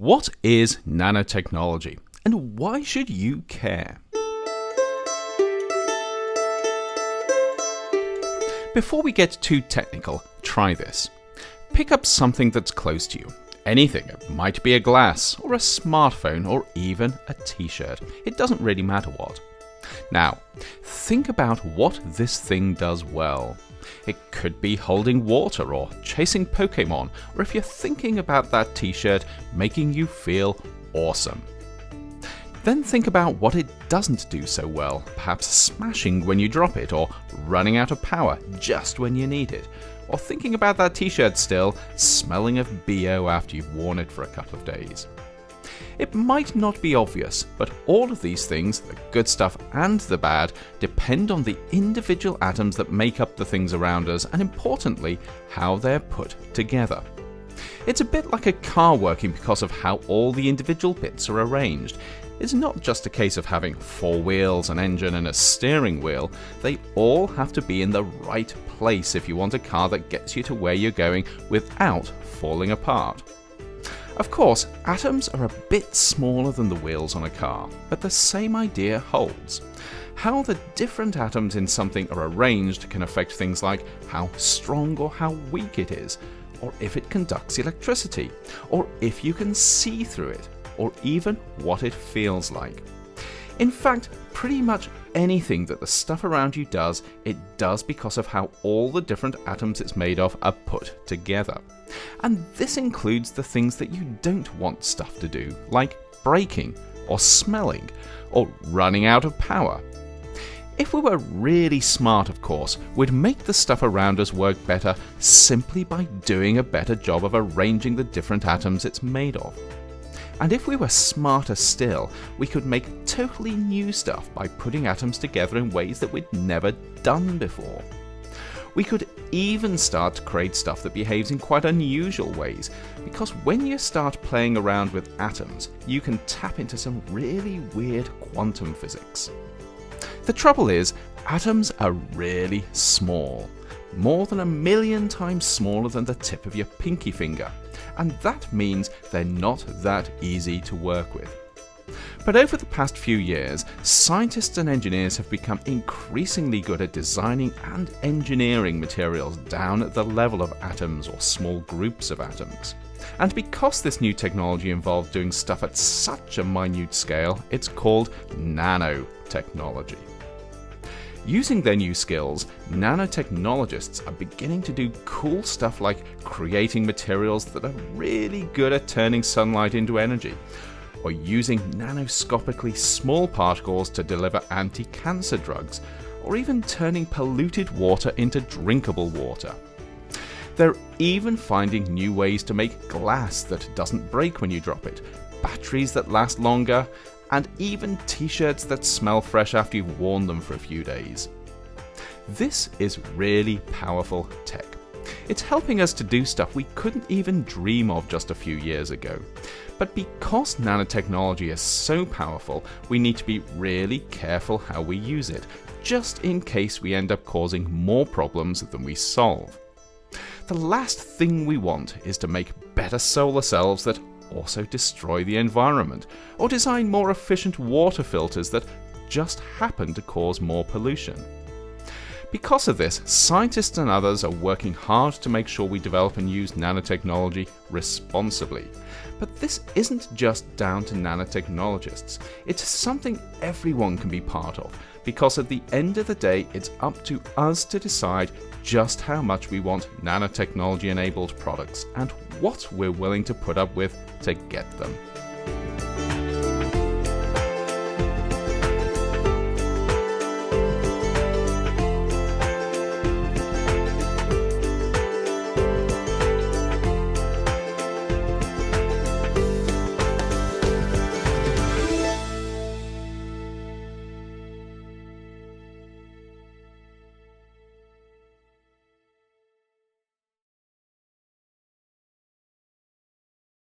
What is nanotechnology, and why should you care? Before we get too technical, try this. Pick up something that's close to you. Anything. It might be a glass, or a smartphone, or even a t-shirt. It doesn't really matter what. Now, think about what this thing does well. It could be holding water or chasing Pokemon, or if you're thinking about that t-shirt, making you feel awesome. Then think about what it doesn't do so well, perhaps smashing when you drop it, or running out of power just when you need it, or thinking about that t-shirt still, smelling of BO after you've worn it for a couple of days. It might not be obvious, but all of these things, the good stuff and the bad, depend on the individual atoms that make up the things around us, and importantly, how they're put together. It's a bit like a car working because of how all the individual bits are arranged. It's not just a case of having 4 wheels, an engine and a steering wheel. They all have to be in the right place if you want a car that gets you to where you're going without falling apart. Of course, atoms are a bit smaller than the wheels on a car, but the same idea holds. How the different atoms in something are arranged can affect things like how strong or how weak it is, or if it conducts electricity, or if you can see through it, or even what it feels like. In fact, pretty much anything that the stuff around you does, it does because of how all the different atoms it's made of are put together. And this includes the things that you don't want stuff to do, like breaking, or smelling, or running out of power. If we were really smart, of course, we'd make the stuff around us work better simply by doing a better job of arranging the different atoms it's made of. And if we were smarter still, we could make totally new stuff by putting atoms together in ways that we'd never done before. We could even start to create stuff that behaves in quite unusual ways, because when you start playing around with atoms, you can tap into some really weird quantum physics. The trouble is, atoms are really small, more than 1,000,000 times smaller than the tip of your pinky finger, and that means they're not that easy to work with. But over the past few years, scientists and engineers have become increasingly good at designing and engineering materials down at the level of atoms or small groups of atoms. And because this new technology involves doing stuff at such a minute scale, it's called nanotechnology. Using their new skills, nanotechnologists are beginning to do cool stuff like creating materials that are really good at turning sunlight into energy, or using nanoscopically small particles to deliver anti-cancer drugs, or even turning polluted water into drinkable water. They're even finding new ways to make glass that doesn't break when you drop it, batteries that last longer, and even t-shirts that smell fresh after you've worn them for a few days. This is really powerful tech. It's helping us to do stuff we couldn't even dream of just a few years ago. But because nanotechnology is so powerful, we need to be really careful how we use it, just in case we end up causing more problems than we solve. The last thing we want is to make better solar cells that also destroy the environment, or design more efficient water filters that just happen to cause more pollution. Because of this, scientists and others are working hard to make sure we develop and use nanotechnology responsibly. But this isn't just down to nanotechnologists. It's something everyone can be part of, because at the end of the day, it's up to us to decide just how much we want nanotechnology-enabled products and what we're willing to put up with to get them.